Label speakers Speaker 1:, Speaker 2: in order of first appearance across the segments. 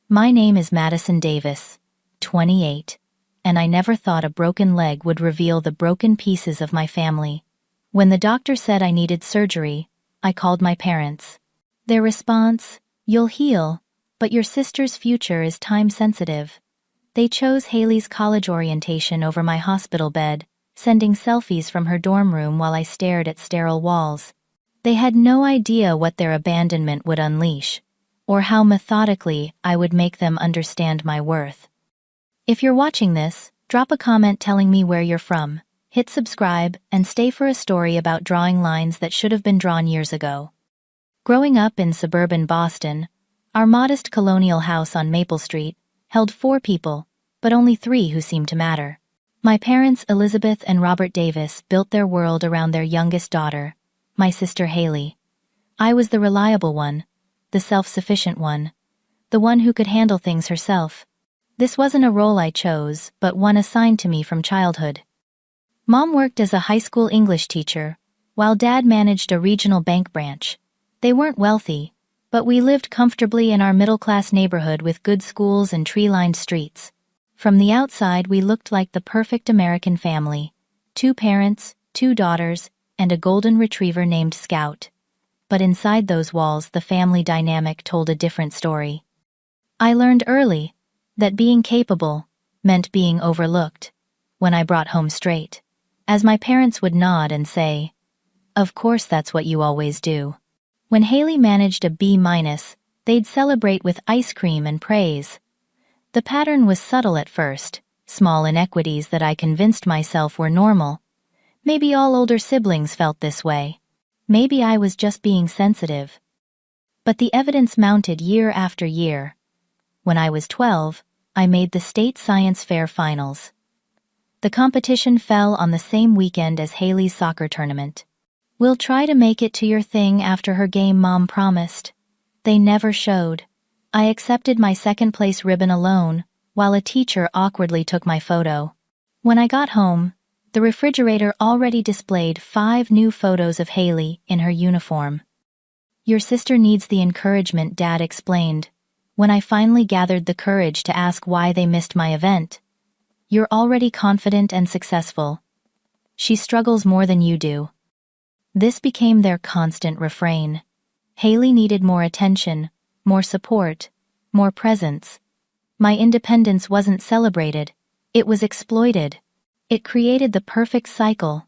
Speaker 1: My name is Madison Davis, 28, and I never thought a broken leg would reveal the broken pieces of my family. When the doctor said I needed surgery, I called my parents. Their response, "You'll heal, but your sister's future is time-sensitive." They chose Haley's college orientation over my hospital bed, sending selfies from her dorm room while I stared at sterile walls. They had no idea what their abandonment would unleash, or how methodically I would make them understand my worth. If you're watching this, drop a comment telling me where you're from, hit subscribe, and stay for a story about drawing lines that should have been drawn years ago. Growing up in suburban Boston, our modest colonial house on Maple Street held 4 people, but only 3 who seemed to matter. My parents, Elizabeth and Robert Davis, built their world around their youngest daughter, my sister Haley. I was the reliable one, the self-sufficient one, the one who could handle things herself. This wasn't a role I chose, but one assigned to me from childhood. Mom worked as a high school English teacher, while Dad managed a regional bank branch. They weren't wealthy, but we lived comfortably in our middle-class neighborhood with good schools and tree-lined streets. From the outside, we looked like the perfect American family: 2 parents, 2 daughters, and a golden retriever named Scout. But inside those walls, the family dynamic told a different story. I learned early that being capable meant being overlooked when I brought home straight, as my parents would nod and say, "Of course that's what you always do." When Haley managed a B-, they'd celebrate with ice cream and praise. The pattern was subtle at first, small inequities that I convinced myself were normal. Maybe all older siblings felt this way. Maybe I was just being sensitive. But the evidence mounted year after year. When I was 12, I made the state science fair finals. The competition fell on the same weekend as Haley's soccer tournament. "We'll try to make it to your thing after her game," Mom promised. They never showed. I accepted my second-place ribbon alone, while a teacher awkwardly took my photo. When I got home, the refrigerator already displayed 5 new photos of Haley in her uniform. "Your sister needs the encouragement," Dad explained, when I finally gathered the courage to ask why they missed my event. "You're already confident and successful. She struggles more than you do." This became their constant refrain. Haley needed more attention, more support, more presence. My independence wasn't celebrated, it was exploited. It created the perfect cycle.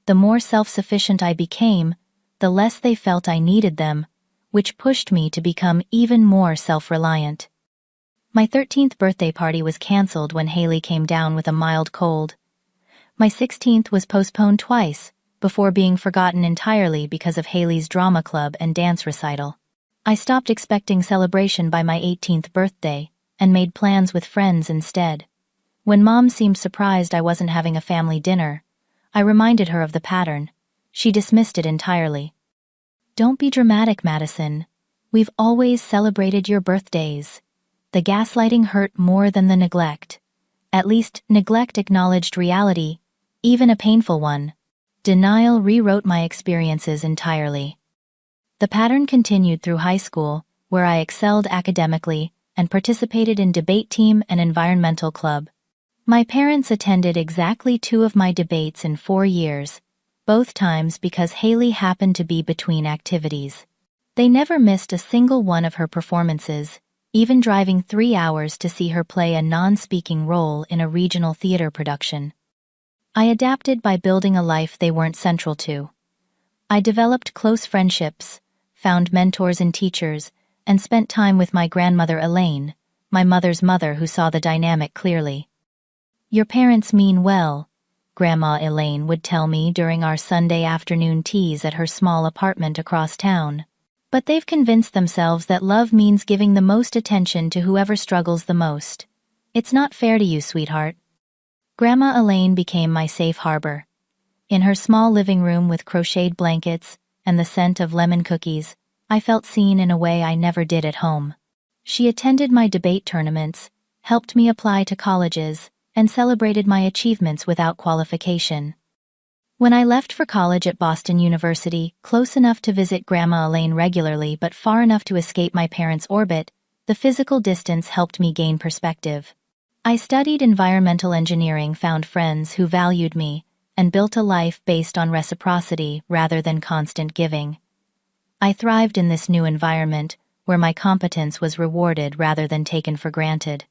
Speaker 1: The more self-sufficient I became, the less they felt I needed them, which pushed me to become even more self-reliant. My 13th birthday party was canceled when Haley came down with a mild cold. My 16th was postponed twice, before being forgotten entirely because of Haley's drama club and dance recital. I stopped expecting celebration by my 18th birthday, and made plans with friends instead. When Mom seemed surprised I wasn't having a family dinner, I reminded her of the pattern. She dismissed it entirely. "Don't be dramatic, Madison. We've always celebrated your birthdays." The gaslighting hurt more than the neglect. At least, neglect acknowledged reality, even a painful one. Denial rewrote my experiences entirely. The pattern continued through high school, where I excelled academically and participated in debate team and environmental club. My parents attended exactly 2 of my debates in 4 years, both times because Haley happened to be between activities. They never missed a single one of her performances, even driving 3 hours to see her play a non-speaking role in a regional theater production. I adapted by building a life they weren't central to. I developed close friendships, found mentors and teachers, and spent time with my grandmother Elaine, my mother's mother, who saw the dynamic clearly. "Your parents mean well," Grandma Elaine would tell me during our Sunday afternoon teas at her small apartment across town. "But they've convinced themselves that love means giving the most attention to whoever struggles the most. It's not fair to you, sweetheart." Grandma Elaine became my safe harbor. In her small living room with crocheted blankets and the scent of lemon cookies, I felt seen in a way I never did at home. She attended my debate tournaments, helped me apply to colleges, and celebrated my achievements without qualification. When I left for college at Boston University, close enough to visit Grandma Elaine regularly but far enough to escape my parents' orbit, The physical distance helped me gain perspective. I studied environmental engineering, found friends who valued me, and built a life based on reciprocity rather than constant giving. I thrived in this new environment, where my competence was rewarded rather than taken for granted.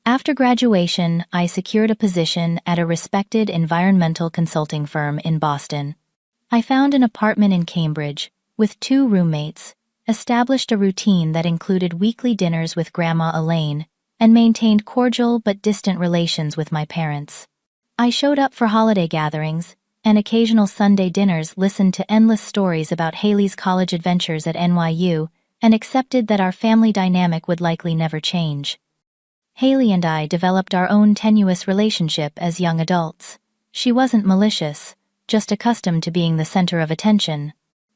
Speaker 1: After graduation, I secured a position at a respected environmental consulting firm in Boston. I found an apartment in Cambridge, with 2 roommates, established a routine that included weekly dinners with Grandma Elaine, and maintained cordial but distant relations with my parents. I showed up for holiday gatherings and occasional Sunday dinners, listened to endless stories about Haley's college adventures at NYU, and accepted that our family dynamic would likely never change. Haley and I developed our own tenuous relationship as young adults. She wasn't malicious, just accustomed to being the center of attention.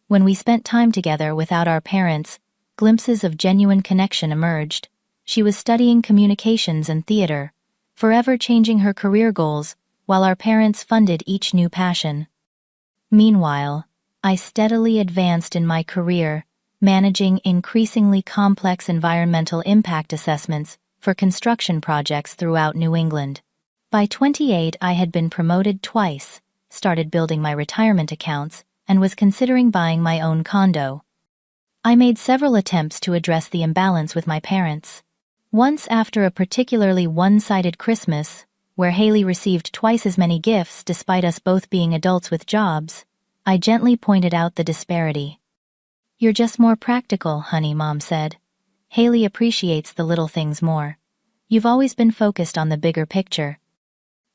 Speaker 1: When we spent time together without our parents, glimpses of genuine connection emerged. She was studying communications and theater, forever changing her career goals, while our parents funded each new passion. Meanwhile, I steadily advanced in my career, managing increasingly complex environmental impact assessments for construction projects throughout New England. By 28, I had been promoted twice, started building my retirement accounts, and was considering buying my own condo. I made several attempts to address the imbalance with my parents. Once, after a particularly one-sided Christmas, where Haley received twice as many gifts despite us both being adults with jobs, I gently pointed out the disparity. "You're just more practical, honey," Mom said. "Haley appreciates the little things more. You've always been focused on the bigger picture."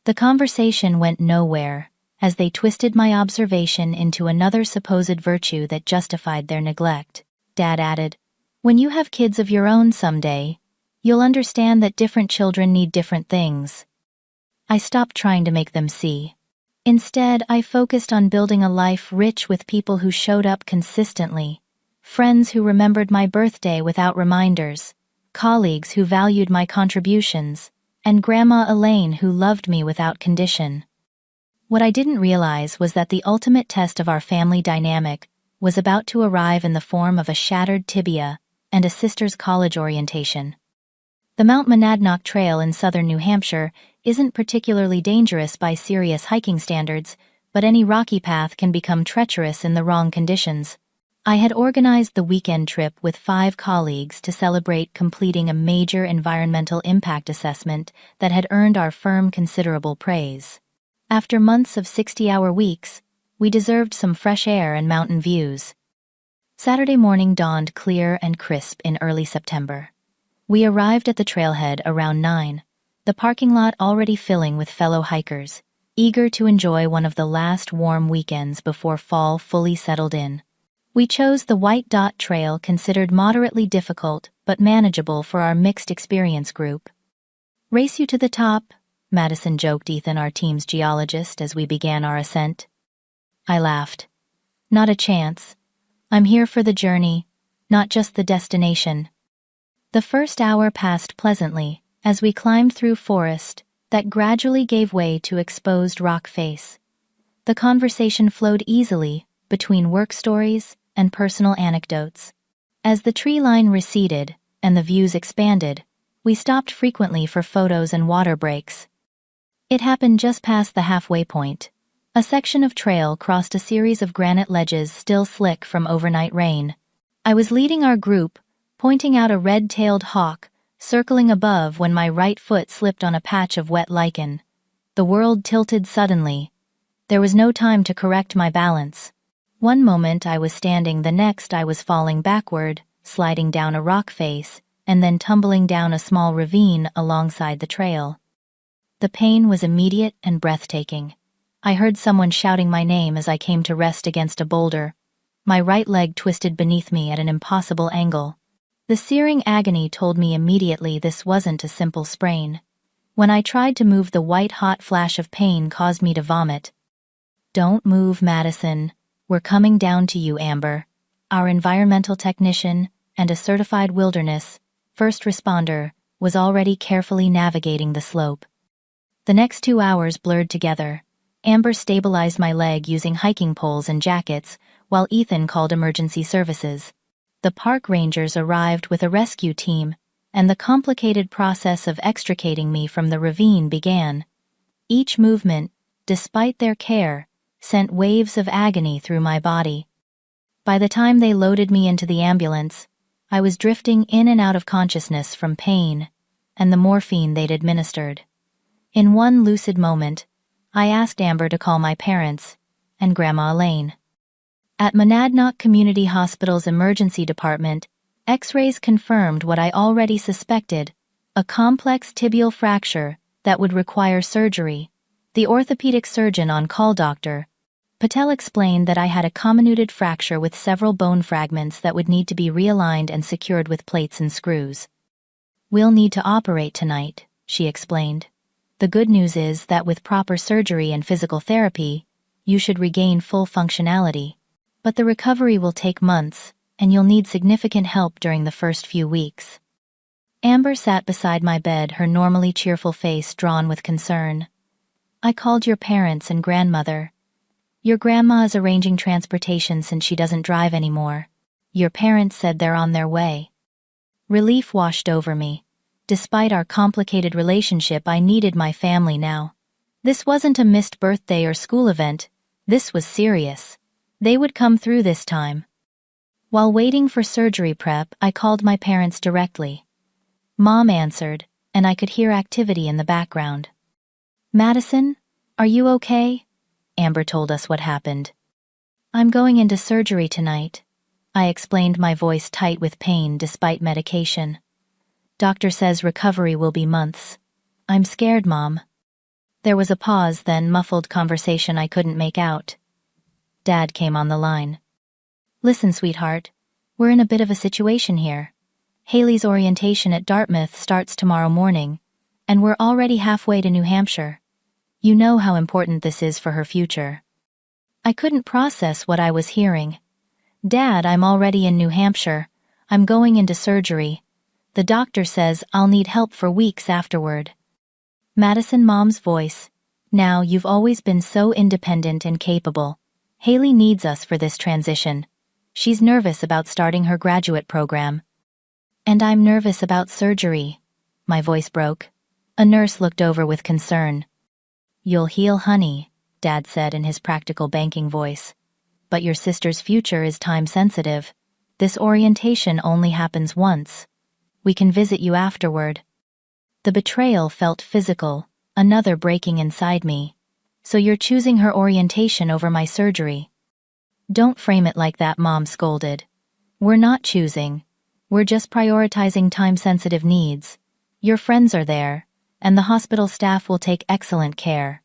Speaker 1: The conversation went nowhere, as they twisted my observation into another supposed virtue that justified their neglect. Dad added, "When you have kids of your own someday, you'll understand that different children need different things." I stopped trying to make them see. Instead, I focused on building a life rich with people who showed up consistently, friends who remembered my birthday without reminders, colleagues who valued my contributions, and Grandma Elaine who loved me without condition. What I didn't realize was that the ultimate test of our family dynamic was about to arrive in the form of a shattered tibia and a sister's college orientation. The Mount Monadnock Trail in southern New Hampshire isn't particularly dangerous by serious hiking standards, but any rocky path can become treacherous in the wrong conditions. I had organized the weekend trip with 5 colleagues to celebrate completing a major environmental impact assessment that had earned our firm considerable praise. After months of 60-hour weeks, we deserved some fresh air and mountain views. Saturday morning dawned clear and crisp in early September. We arrived at the trailhead around 9, the parking lot already filling with fellow hikers, eager to enjoy one of the last warm weekends before fall fully settled in. We chose the White Dot Trail, considered moderately difficult but manageable for our mixed experience group. "Race you to the top," Madison joked Ethan, our team's geologist, as we began our ascent. I laughed. "Not a chance. I'm here for the journey, not just the destination." The first hour passed pleasantly as we climbed through forest that gradually gave way to exposed rock face. The conversation flowed easily between work stories and personal anecdotes. As the tree line receded and the views expanded, we stopped frequently for photos and water breaks. It happened just past the halfway point. A section of trail crossed a series of granite ledges still slick from overnight rain. I was leading our group, pointing out a red-tailed hawk circling above when my right foot slipped on a patch of wet lichen. The world tilted suddenly. There was no time to correct my balance. One moment I was standing, the next I was falling backward, sliding down a rock face, and then tumbling down a small ravine alongside the trail. The pain was immediate and breathtaking. I heard someone shouting my name as I came to rest against a boulder. My right leg twisted beneath me at an impossible angle. The searing agony told me immediately this wasn't a simple sprain. When I tried to move, the white-hot flash of pain caused me to vomit. "Don't move, Madison. We're coming down to you," Amber, our environmental technician and a certified wilderness first responder, was already carefully navigating the slope. The next 2 hours blurred together. Amber stabilized my leg using hiking poles and jackets, while Ethan called emergency services. The park rangers arrived with a rescue team, and the complicated process of extricating me from the ravine began. Each movement, despite their care, sent waves of agony through my body. By the time they loaded me into the ambulance, I was drifting in and out of consciousness from pain and the morphine they'd administered. In one lucid moment, I asked Amber to call my parents and Grandma Elaine. At Monadnock Community Hospital's emergency department, X-rays confirmed what I already suspected, a complex tibial fracture that would require surgery. The orthopedic surgeon on call, Dr. Patel, explained that I had a comminuted fracture with several bone fragments that would need to be realigned and secured with plates and screws. "We'll need to operate tonight," she explained. "The good news is that with proper surgery and physical therapy, you should regain full functionality. But the recovery will take months, and you'll need significant help during the first few weeks." Amber sat beside my bed, her normally cheerful face drawn with concern. "I called your parents and grandmother. Your grandma is arranging transportation since she doesn't drive anymore. Your parents said they're on their way." Relief washed over me. Despite our complicated relationship, I needed my family now. This wasn't a missed birthday or school event. This was serious. They would come through this time. While waiting for surgery prep, I called my parents directly. Mom answered, and I could hear activity in the background. "Madison, are you okay?" Amber told us what happened. "I'm going into surgery tonight," I explained, my voice tight with pain despite medication. "Doctor says recovery will be months. I'm scared, Mom." There was a pause, then muffled conversation I couldn't make out. Dad came on the line. "Listen, sweetheart, we're in a bit of a situation here. Haley's orientation at Dartmouth starts tomorrow morning, and we're already halfway to New Hampshire. You know how important this is for her future." I couldn't process what I was hearing. "Dad, I'm already in New Hampshire. I'm going into surgery. The doctor says I'll need help for weeks afterward." Madison, Mom's voice. "Now, you've always been so independent and capable. Haley needs us for this transition. She's nervous about starting her graduate program." "And I'm nervous about surgery." My voice broke. A nurse looked over with concern. "You'll heal, honey," Dad said in his practical banking voice. "But your sister's future is time-sensitive. This orientation only happens once. We can visit you afterward." The betrayal felt physical, another breaking inside me. "So you're choosing her orientation over my surgery?" "Don't frame it like that," Mom scolded. "We're not choosing. We're just prioritizing time-sensitive needs. Your friends are there, and the hospital staff will take excellent care."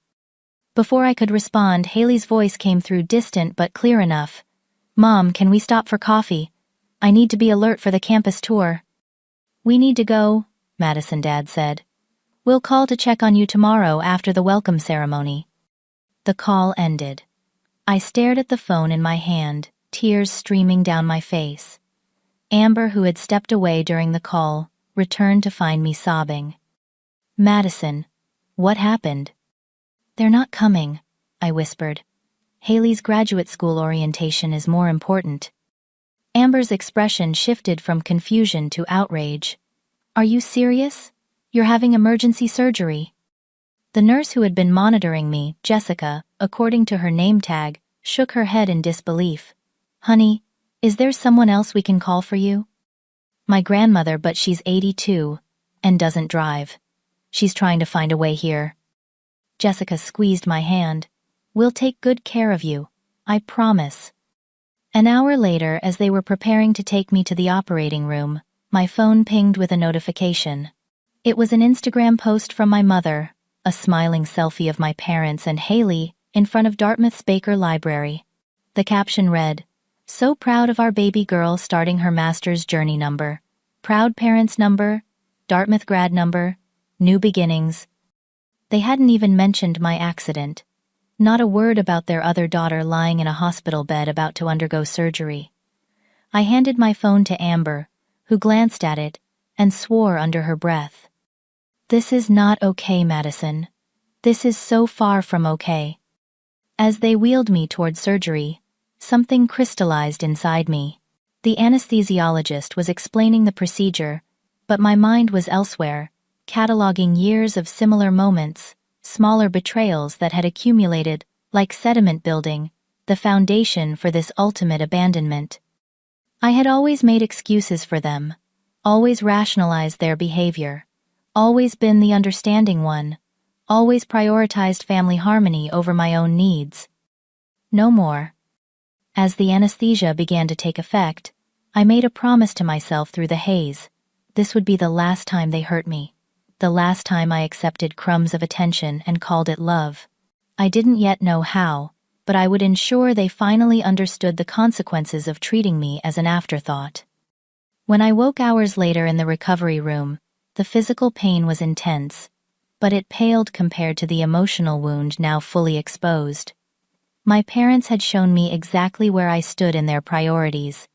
Speaker 1: Before I could respond, Haley's voice came through, distant but clear enough. "Mom, can we stop for coffee? I need to be alert for the campus tour." "We need to go," Madison, Dad said. "We'll call to check on you tomorrow after the welcome ceremony." The call ended. I stared at the phone in my hand, tears streaming down my face. Amber, who had stepped away during the call, returned to find me sobbing. "Madison, what happened?" "They're not coming," I whispered. "Haley's graduate school orientation is more important." Amber's expression shifted from confusion to outrage. "Are you serious? You're having emergency surgery?" The nurse who had been monitoring me, Jessica, according to her name tag, shook her head in disbelief. "Honey, is there someone else we can call for you?" "My grandmother, but she's 82 and doesn't drive. She's trying to find a way here." Jessica squeezed my hand. "We'll take good care of you. I promise." An hour later, as they were preparing to take me to the operating room, my phone pinged with a notification. It was an Instagram post from my mother, a smiling selfie of my parents and Haley in front of Dartmouth's Baker Library. The caption read, "So proud of our baby girl starting her master's journey number. Proud parents number, Dartmouth grad number, new beginnings." They hadn't even mentioned my accident. Not a word about their other daughter lying in a hospital bed about to undergo surgery. I handed my phone to Amber, who glanced at it and swore under her breath. "This is not okay, Madison. This is so far from okay." As they wheeled me toward surgery, something crystallized inside me. The anesthesiologist was explaining the procedure, But my mind was elsewhere, cataloging years of similar moments, smaller betrayals that had accumulated, like sediment building, the foundation for this ultimate abandonment. I had always made excuses for them, always rationalized their behavior, always been the understanding one, always prioritized family harmony over my own needs. No more. As the anesthesia began to take effect, I made a promise to myself through the haze. This would be the last time they hurt me. The last time I accepted crumbs of attention and called it love. I didn't yet know how, but I would ensure they finally understood the consequences of treating me as an afterthought. When I woke hours later in the recovery room, the physical pain was intense, but it paled compared to the emotional wound now fully exposed. My parents had shown me exactly where I stood in their priorities.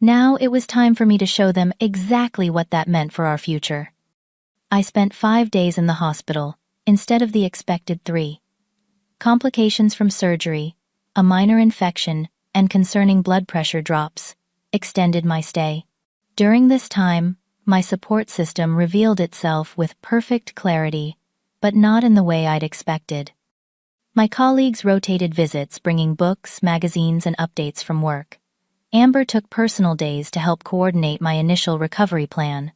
Speaker 1: Now it was time for me to show them exactly what that meant for our future. I spent 5 days in the hospital, instead of the expected 3. Complications from surgery, a minor infection, and concerning blood pressure drops extended my stay. During this time, my support system revealed itself with perfect clarity, but not in the way I'd expected. My colleagues rotated visits, bringing books, magazines, and updates from work. Amber took personal days to help coordinate my initial recovery plan.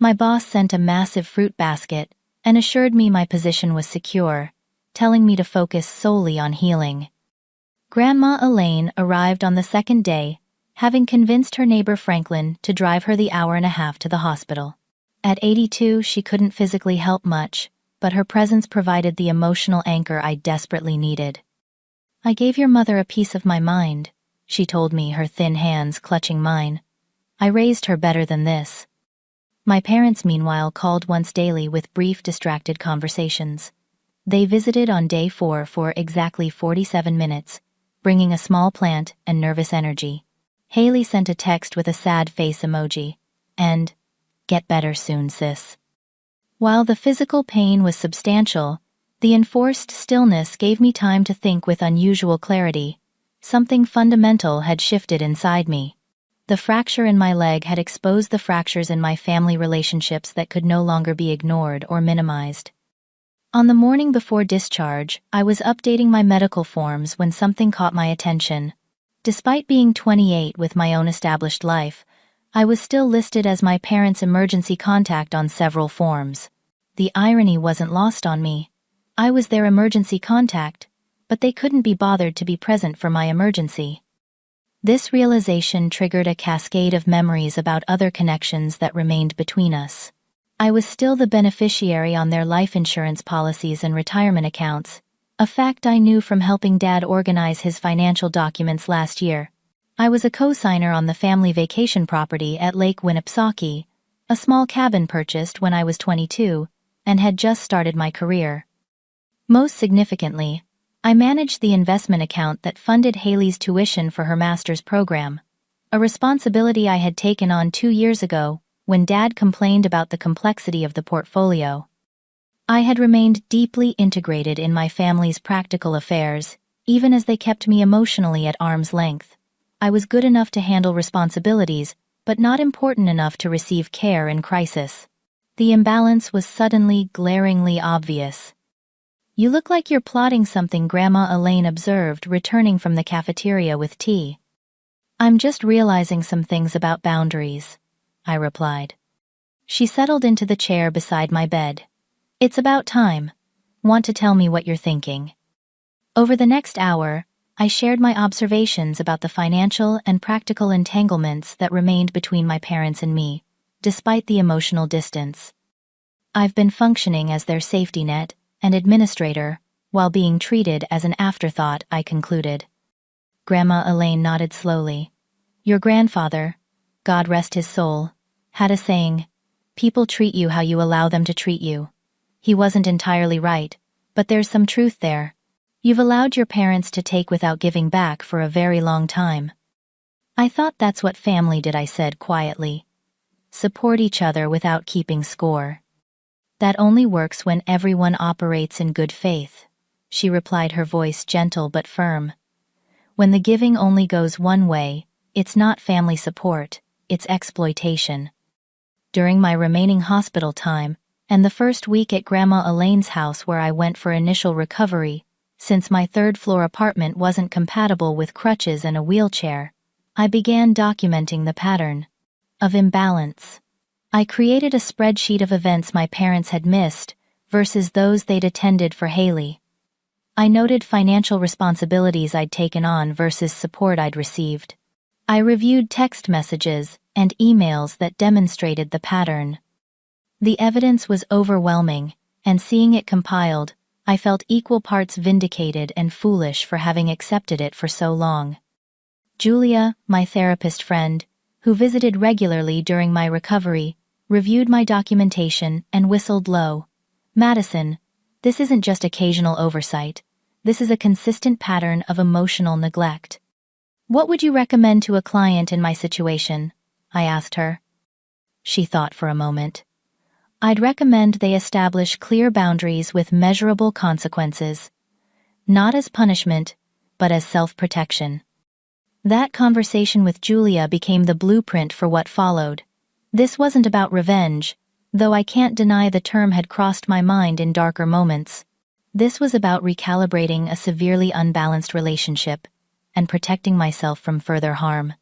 Speaker 1: My boss sent a massive fruit basket and assured me my position was secure, telling me to focus solely on healing. Grandma Elaine arrived on the second day, having convinced her neighbor Franklin to drive her the hour and a half to the hospital. At 82, she couldn't physically help much, but her presence provided the emotional anchor I desperately needed. "I gave your mother a piece of my mind," she told me, her thin hands clutching mine. "I raised her better than this." My parents, meanwhile, called once daily with brief, distracted conversations. They visited on day 4 for exactly 47 minutes, bringing a small plant and nervous energy. Haley sent a text with a sad face emoji, and, "Get better soon, sis." While the physical pain was substantial, the enforced stillness gave me time to think with unusual clarity. Something fundamental had shifted inside me. The fracture in my leg had exposed the fractures in my family relationships that could no longer be ignored or minimized. On the morning before discharge, I was updating my medical forms when something caught my attention. Despite being 28 with my own established life, I was still listed as my parents' emergency contact on several forms. The irony wasn't lost on me. I was their emergency contact, but they couldn't be bothered to be present for my emergency. This realization triggered a cascade of memories about other connections that remained between us. I was still the beneficiary on their life insurance policies and retirement accounts, a fact I knew from helping Dad organize his financial documents last year. I was a co-signer on the family vacation property at Lake Winnipesaukee, a small cabin purchased when I was 22, and had just started my career. Most significantly, I managed the investment account that funded Haley's tuition for her master's program, a responsibility I had taken on 2 years ago when Dad complained about the complexity of the portfolio. I had remained deeply integrated in my family's practical affairs, even as they kept me emotionally at arm's length. I was good enough to handle responsibilities, but not important enough to receive care in crisis. The imbalance was suddenly, glaringly obvious. "You look like you're plotting something," Grandma Elaine observed, returning from the cafeteria with tea. "I'm just realizing some things about boundaries," I replied. She settled into the chair beside my bed. "It's about time. Want to tell me what you're thinking?" Over the next hour, I shared my observations about the financial and practical entanglements that remained between my parents and me, despite the emotional distance. I've been functioning as their safety net and administrator, while being treated as an afterthought, I concluded. Grandma Elaine nodded slowly. "Your grandfather, God rest his soul, had a saying, 'People treat you how you allow them to treat you.' He wasn't entirely right, but there's some truth there. You've allowed your parents to take without giving back for a very long time." "I thought that's what family did," I said quietly. "Support each other without keeping score." "That only works when everyone operates in good faith," she replied, her voice gentle but firm. "When the giving only goes one way, it's not family support, it's exploitation." during my remaining hospital time, and the first week at Grandma Elaine's house where I went for initial recovery, since my third-floor apartment wasn't compatible with crutches and a wheelchair, I began documenting the pattern of imbalance. I created a spreadsheet of events my parents had missed versus those they'd attended for Haley. I noted financial responsibilities I'd taken on versus support I'd received. I reviewed text messages and emails that demonstrated the pattern. The evidence was overwhelming, and seeing it compiled, I felt equal parts vindicated and foolish for having accepted it for so long. Julia, my therapist friend, who visited regularly during my recovery, reviewed my documentation and whistled low. "Madison, this isn't just occasional oversight. This is a consistent pattern of emotional neglect." "What would you recommend to a client in my situation?" I asked her. She thought for a moment. "I'd recommend they establish clear boundaries with measurable consequences. Not as punishment, but as self-protection." That conversation with Julia became the blueprint for what followed. This wasn't about revenge, though I can't deny the term had crossed my mind in darker moments. This was about recalibrating a severely unbalanced relationship and protecting myself from further harm.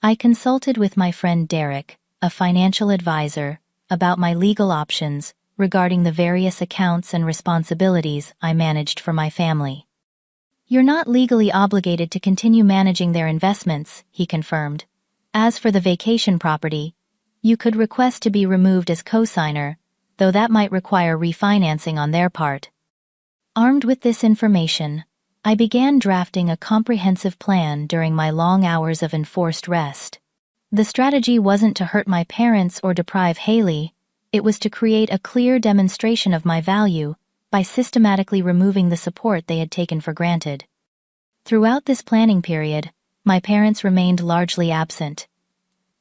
Speaker 1: I consulted with my friend Derek, a financial advisor, about my legal options regarding the various accounts and responsibilities I managed for my family. "You're not legally obligated to continue managing their investments," he confirmed. "As for the vacation property, you could request to be removed as cosigner, though that might require refinancing on their part." Armed with this information, I began drafting a comprehensive plan during my long hours of enforced rest. The strategy wasn't to hurt my parents or deprive Haley, it was to create a clear demonstration of my value by systematically removing the support they had taken for granted. Throughout this planning period, my parents remained largely absent.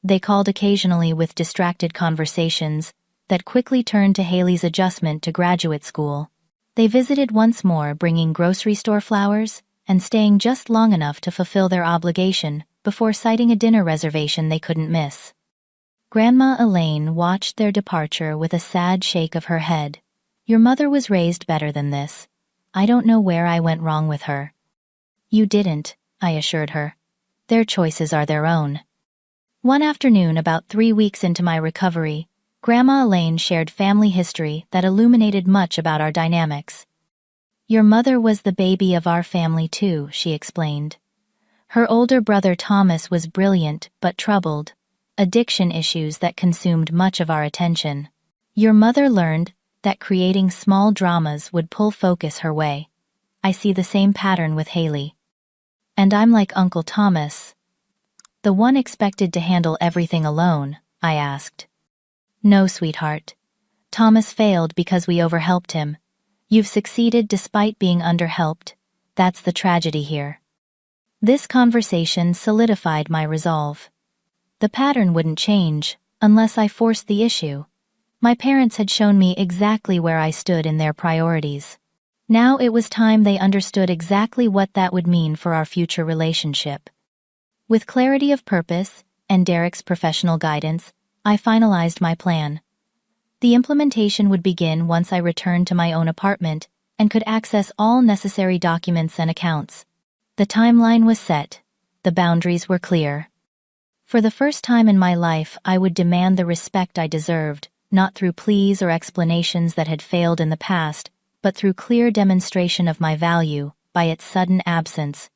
Speaker 1: They called occasionally with distracted conversations that quickly turned to Haley's adjustment to graduate school. They visited once more, bringing grocery store flowers and staying just long enough to fulfill their obligation before citing a dinner reservation they couldn't miss. Grandma Elaine watched their departure with a sad shake of her head. "Your mother was raised better than this. I don't know where I went wrong with her." "You didn't," I assured her. "Their choices are their own." One afternoon, about 3 weeks into my recovery, Grandma Elaine shared family history that illuminated much about our dynamics. "Your mother was the baby of our family too," she explained. "Her older brother Thomas was brilliant but troubled, addiction issues that consumed much of our attention. Your mother learned that creating small dramas would pull focus her way. I see the same pattern with Haley. And I'm like Uncle Thomas, the one expected to handle everything alone," I asked. "No, sweetheart. Thomas failed because we overhelped him. You've succeeded despite being underhelped. That's the tragedy here." This conversation solidified my resolve. The pattern wouldn't change unless I forced the issue. My parents had shown me exactly where I stood in their priorities. Now it was time they understood exactly what that would mean for our future relationship. With clarity of purpose and Derek's professional guidance, I finalized my plan. The implementation would begin once I returned to my own apartment and could access all necessary documents and accounts. The timeline was set. The boundaries were clear. For the first time in my life, I would demand the respect I deserved, not through pleas or explanations that had failed in the past, but through clear demonstration of my value by its sudden absence.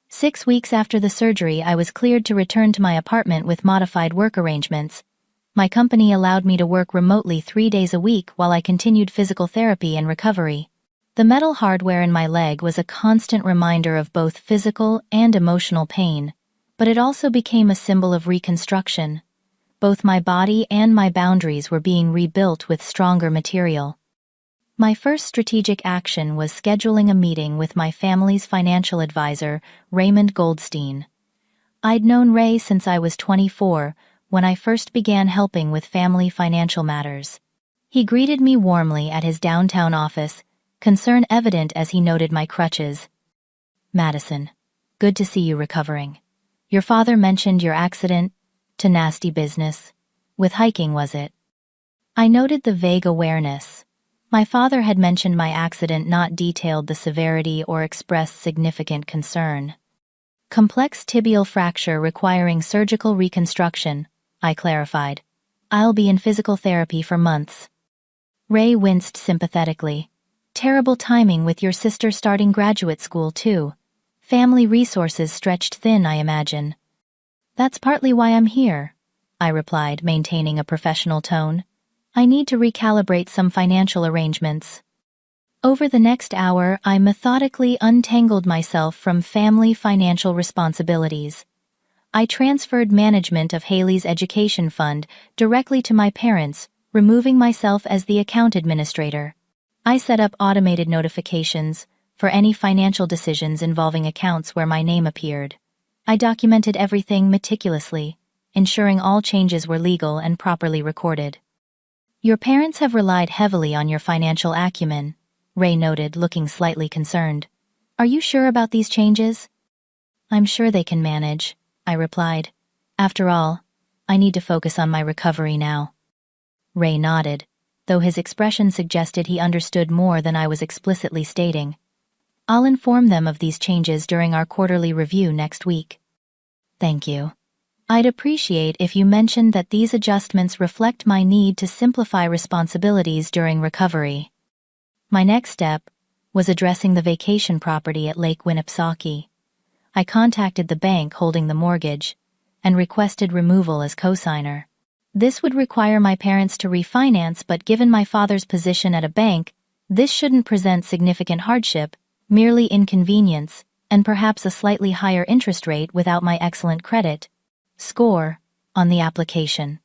Speaker 1: 6 weeks after the surgery, I was cleared to return to my apartment with modified work arrangements. My company allowed me to work remotely 3 days a week while I continued physical therapy and recovery. The metal hardware in my leg was a constant reminder of both physical and emotional pain, but it also became a symbol of reconstruction. Both my body and my boundaries were being rebuilt with stronger material. My first strategic action was scheduling a meeting with my family's financial advisor, Raymond Goldstein. I'd known Ray since I was 24, when I first began helping with family financial matters. He greeted me warmly at his downtown office, concern evident as he noted my crutches. "Madison, good to see you recovering. Your father mentioned your accident to nasty business. With hiking, was it? I noted the vague awareness. My father had mentioned my accident, not detailed the severity or expressed significant concern. Complex tibial fracture requiring surgical reconstruction, I clarified. I'll be in physical therapy for months. Ray winced sympathetically. Terrible timing with your sister starting graduate school, too. Family resources stretched thin, I imagine. That's partly why I'm here, I replied, maintaining a professional tone. I need to recalibrate some financial arrangements. Over the next hour, I methodically untangled myself from family financial responsibilities. I transferred management of Haley's education fund directly to my parents, removing myself as the account administrator. I set up automated notifications for any financial decisions involving accounts where my name appeared. I documented everything meticulously, ensuring all changes were legal and properly recorded. Your parents have relied heavily on your financial acumen, Ray noted, looking slightly concerned. Are you sure about these changes? I'm sure they can manage, I replied. After all, I need to focus on my recovery now. Ray nodded, though his expression suggested he understood more than I was explicitly stating. I'll inform them of these changes during our quarterly review next week. Thank you. I'd appreciate if you mentioned that these adjustments reflect my need to simplify responsibilities during recovery. My next step was addressing the vacation property at Lake Winnipesaukee. I contacted the bank holding the mortgage and requested removal as cosigner. This would require my parents to refinance, but given my father's position at a bank, this shouldn't present significant hardship, merely inconvenience, and perhaps a slightly higher interest rate without my excellent credit score on the application.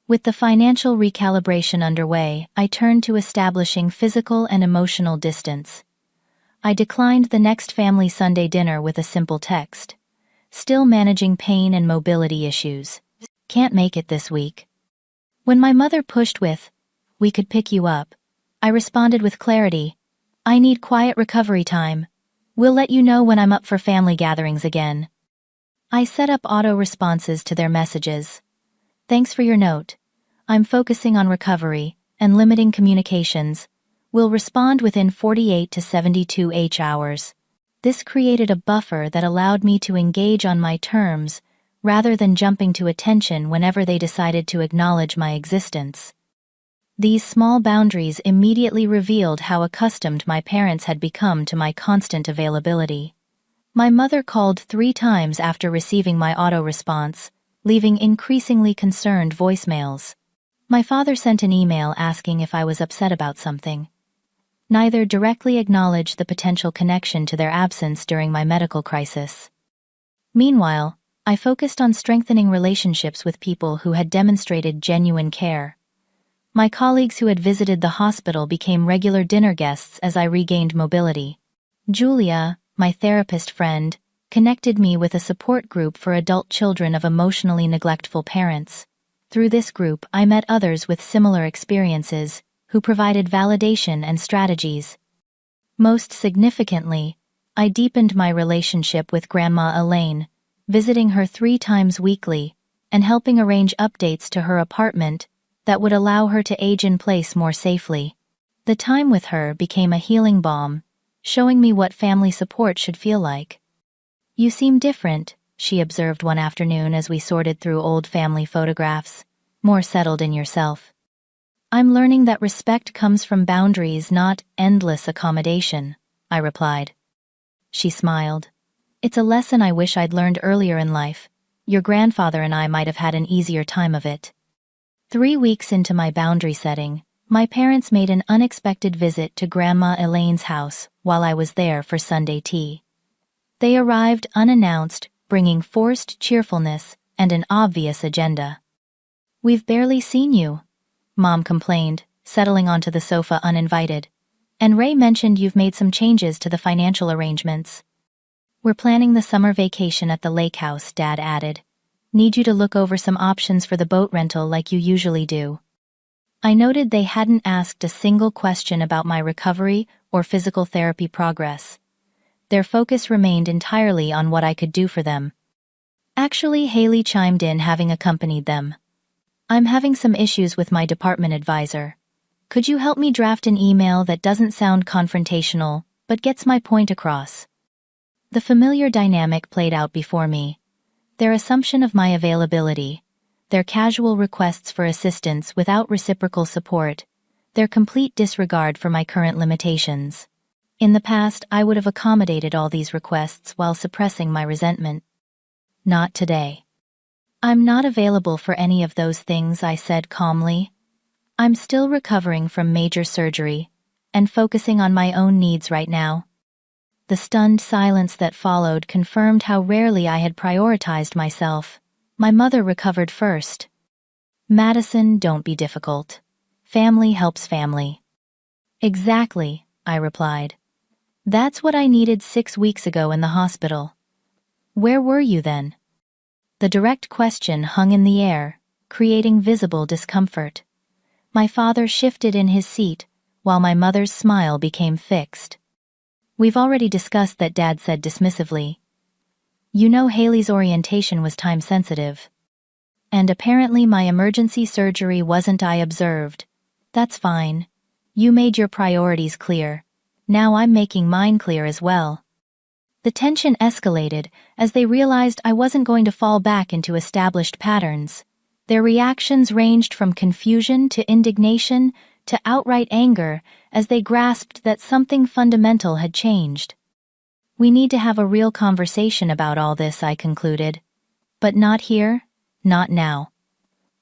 Speaker 1: With the financial recalibration underway, I turned to establishing physical and emotional distance. I declined the next family Sunday dinner with a simple text. Still managing pain and mobility issues. Can't make it this week. When my mother pushed with, "We could pick you up," I responded with clarity. I need quiet recovery time. We'll let you know when I'm up for family gatherings again. I set up auto responses to their messages. Thanks for your note. I'm focusing on recovery and limiting communications. We'll respond within 48 to 72 hours. This created a buffer that allowed me to engage on my terms rather than jumping to attention whenever they decided to acknowledge my existence. These small boundaries immediately revealed how accustomed my parents had become to my constant availability. My mother called 3 times after receiving my auto-response, leaving increasingly concerned voicemails. My father sent an email asking if I was upset about something. Neither directly acknowledged the potential connection to their absence during my medical crisis. Meanwhile, I focused on strengthening relationships with people who had demonstrated genuine care. My colleagues who had visited the hospital became regular dinner guests as I regained mobility. Julia, my therapist friend, connected me with a support group for adult children of emotionally neglectful parents. Through this group, I met others with similar experiences, who provided validation and strategies. Most significantly, I deepened my relationship with Grandma Elaine, visiting her 3 times weekly, and helping arrange updates to her apartment that would allow her to age in place more safely. The time with her became a healing balm, showing me what family support should feel like. You seem different, she observed one afternoon as we sorted through old family photographs, more settled in yourself. I'm learning that respect comes from boundaries, not endless accommodation, I replied. She smiled. It's a lesson I wish I'd learned earlier in life. Your grandfather and I might have had an easier time of it. 3 weeks into my boundary setting, my parents made an unexpected visit to Grandma Elaine's house while I was there for Sunday tea. They arrived unannounced, bringing forced cheerfulness and an obvious agenda. We've barely seen you, Mom complained, settling onto the sofa uninvited. And Ray mentioned you've made some changes to the financial arrangements. We're planning the summer vacation at the lake house, Dad added. Need you to look over some options for the boat rental like you usually do. I noted they hadn't asked a single question about my recovery or physical therapy progress. Their focus remained entirely on what I could do for them. Actually, Haley chimed in, having accompanied them. I'm having some issues with my department advisor. Could you help me draft an email that doesn't sound confrontational, but gets my point across? The familiar dynamic played out before me. Their assumption of my availability, their casual requests for assistance without reciprocal support, their complete disregard for my current limitations. In the past, I would have accommodated all these requests while suppressing my resentment. Not today. I'm not available for any of those things, I said calmly. I'm still recovering from major surgery and focusing on my own needs right now. The stunned silence that followed confirmed how rarely I had prioritized myself. My mother recovered first. Madison, don't be difficult. Family helps family. Exactly, I replied. That's what I needed 6 weeks ago in the hospital. Where were you then? The direct question hung in the air, creating visible discomfort. My father shifted in his seat, while my mother's smile became fixed. We've already discussed that, Dad said dismissively. You know Haley's orientation was time-sensitive. And apparently my emergency surgery wasn't. I observed. That's fine. You made your priorities clear. Now I'm making mine clear as well. The tension escalated as they realized I wasn't going to fall back into established patterns. Their reactions ranged from confusion to indignation to outright anger as they grasped that something fundamental had changed. We need to have a real conversation about all this, I concluded. But not here, not now.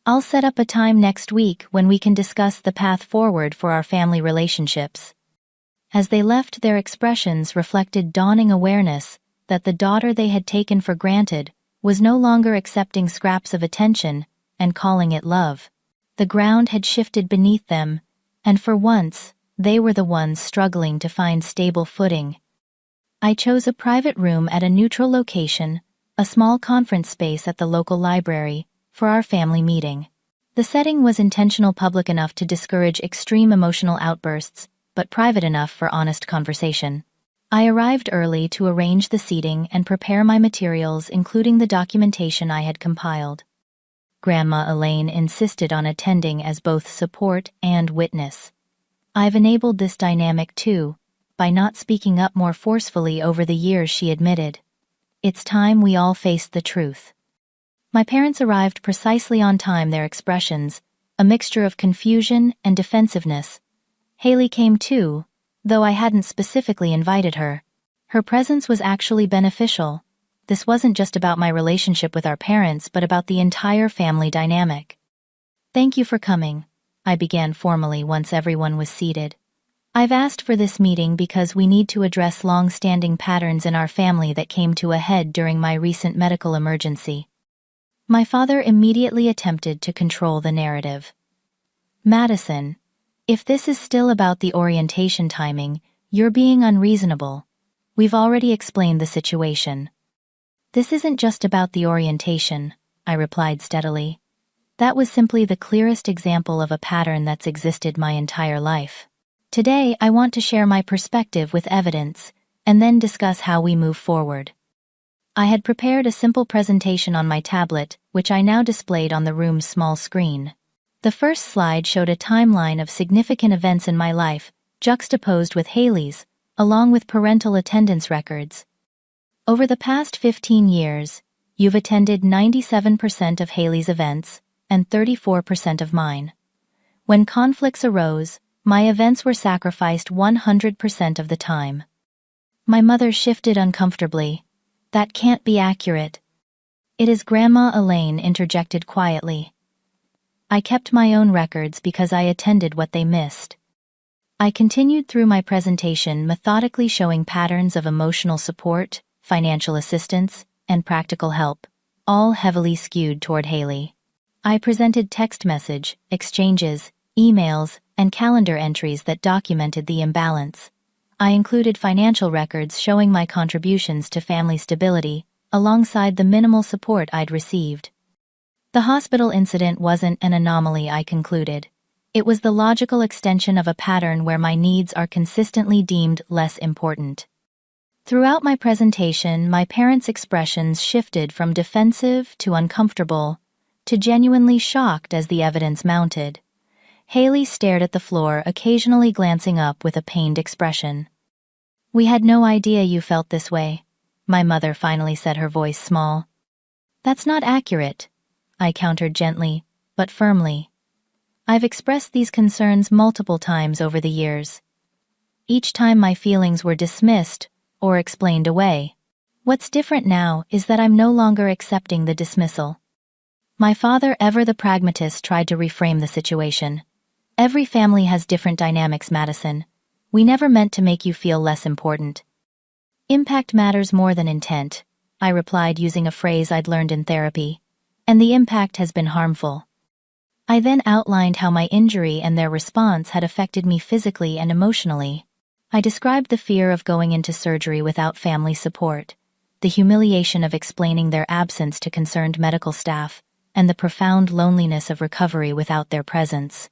Speaker 1: I'll set up a time next week when we can discuss the path forward for our family relationships. As they left, their expressions reflected dawning awareness that the daughter they had taken for granted was no longer accepting scraps of attention and calling it love. The ground had shifted beneath them, and for once, they were the ones struggling to find stable footing. I chose a private room at a neutral location, a small conference space at the local library, for our family meeting. The setting was intentional, public enough to discourage extreme emotional outbursts, but private enough for honest conversation. I arrived early to arrange the seating and prepare my materials, including the documentation I had compiled. Grandma Elaine insisted on attending as both support and witness. I've enabled this dynamic too, by not speaking up more forcefully over the years, she admitted. It's time we all faced the truth. My parents arrived precisely on time, their expressions, a mixture of confusion and defensiveness. Haley came too, though I hadn't specifically invited her. Her presence was actually beneficial. This wasn't just about my relationship with our parents, but about the entire family dynamic. Thank you for coming, I began formally once everyone was seated. I've asked for this meeting because we need to address long-standing patterns in our family that came to a head during my recent medical emergency. My father immediately attempted to control the narrative. Madison, if this is still about the orientation timing, you're being unreasonable. We've already explained the situation. This isn't just about the orientation, I replied steadily. That was simply the clearest example of a pattern that's existed my entire life. Today, I want to share my perspective with evidence, and then discuss how we move forward. I had prepared a simple presentation on my tablet, which I now displayed on the room's small screen. The first slide showed a timeline of significant events in my life, juxtaposed with Haley's, along with parental attendance records. Over the past 15 years, you've attended 97% of Haley's events and 34% of mine. When conflicts arose, my events were sacrificed 100% of the time. My mother shifted uncomfortably. That can't be accurate. It is, Grandma Elaine interjected quietly. I kept my own records because I attended what they missed. I continued through my presentation, methodically showing patterns of emotional support, financial assistance, and practical help, all heavily skewed toward Haley. I presented text message, exchanges, emails, and calendar entries that documented the imbalance. I included financial records showing my contributions to family stability, alongside the minimal support I'd received. The hospital incident wasn't an anomaly, I concluded. It was the logical extension of a pattern where my needs are consistently deemed less important. Throughout my presentation, my parents' expressions shifted from defensive to uncomfortable, to genuinely shocked as the evidence mounted. Haley stared at the floor, occasionally glancing up with a pained expression. "We had no idea you felt this way," my mother finally said, her voice small. "That's not accurate," I countered gently, but firmly. "I've expressed these concerns multiple times over the years. Each time my feelings were dismissed or explained away. What's different now is that I'm no longer accepting the dismissal." My father, ever the pragmatist, tried to reframe the situation. "Every family has different dynamics, Madison. We never meant to make you feel less important." "Impact matters more than intent," I replied using a phrase I'd learned in therapy. "And the impact has been harmful." I then outlined how my injury and their response had affected me physically and emotionally. I described the fear of going into surgery without family support, the humiliation of explaining their absence to concerned medical staff, and the profound loneliness of recovery without their presence.